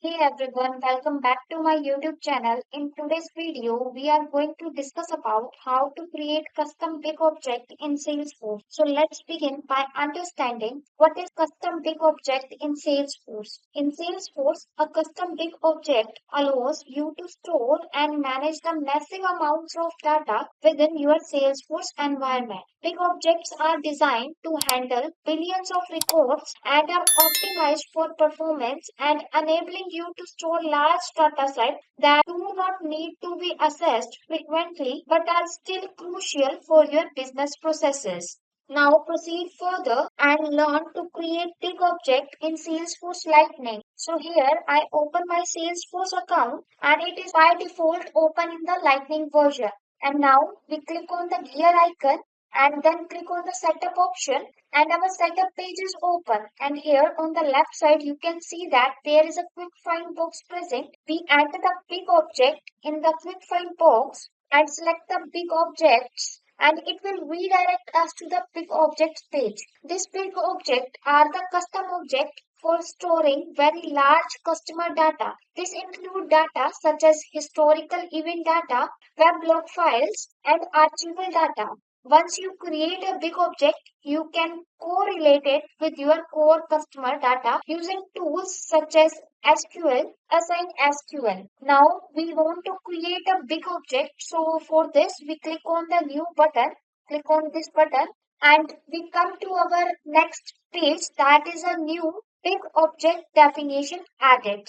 Hey everyone, welcome back to my YouTube channel. In today's video, we are going to discuss about how to create custom big object in Salesforce. So let's begin by understanding what is custom big object in Salesforce. In Salesforce, a custom big object allows you to store and manage the massive amounts of data within your Salesforce environment. Big objects are designed to handle billions of records and are optimized for performance and enabling you to store large data sets that do not need to be accessed frequently but are still crucial for your business processes. Now proceed further and learn to create big object in Salesforce Lightning. So here I open my Salesforce account and it is by default open in the Lightning version. And now we click on the gear icon and then click on the setup option and our setup page is open, and here on the left side you can see that there is a quick find box present. We enter the big object in the quick find box and select the big objects and it will redirect us to the big objects page. This big object are the custom object for storing very large customer data. This include data such as historical event data, web log files, and archival data. Once you create a big object, you can correlate it with your core customer data using tools such as SQL, Assign SQL. Now we want to create a big object. So for this, we click on the new button, click on this button, and we come to our next page that is a new big object definition added.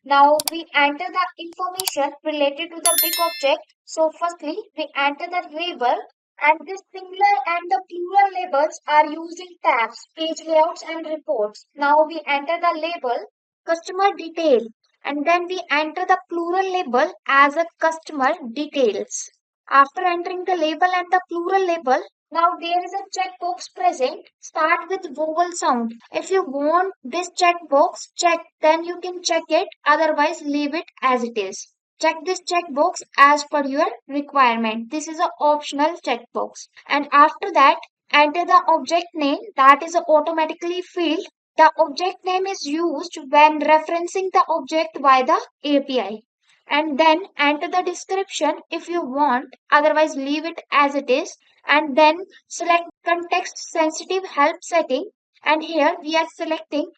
Now we enter the information related to the big object. So firstly, we enter the label and this singular and the plural labels are used in tabs, page layouts and reports. Now we enter the label customer detail and then we enter the plural label as a customer details. After entering the label and the plural label, now there is a checkbox present. Start with vowel sound. If you want this checkbox checked, then you can check it. Otherwise, leave it as it is. Check this checkbox as per your requirement. This is an optional checkbox. And after that, enter the object name that is automatically filled. The object name is used when referencing the object via the API. And then enter the description if you want, otherwise leave it as it is. And then select context sensitive help setting. And here we are selecting,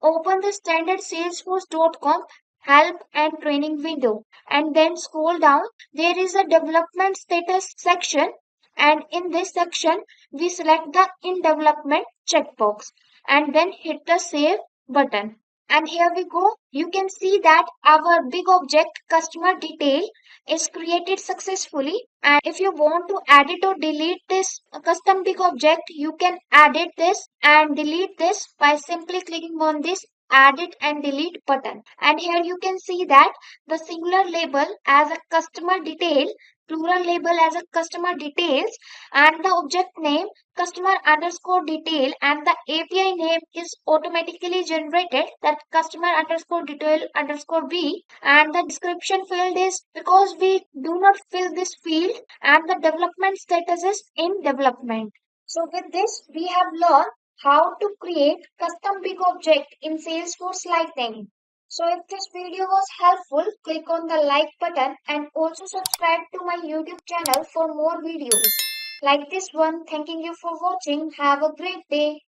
open the standard salesforce.com help and training window and then scroll down. There is a development status section and in this section we select the in development checkbox and then hit the save button. And here we go. You can see that our big object customer detail is created successfully. And if you want to edit or delete this custom big object, you can edit this and delete this by simply clicking on this edit and delete button. And here you can see that the singular label as a customer detail, plural label as a customer details, and the object name customer underscore detail and the API name is automatically generated, that customer underscore detail underscore B, and the description field is because we do not fill this field and the development status is in development. So with this we have learned how to create custom big object in Salesforce Lightning. So if this video was helpful, click on the like button and also subscribe to my YouTube channel for more videos like this one. Thanking you for watching. Have a great day.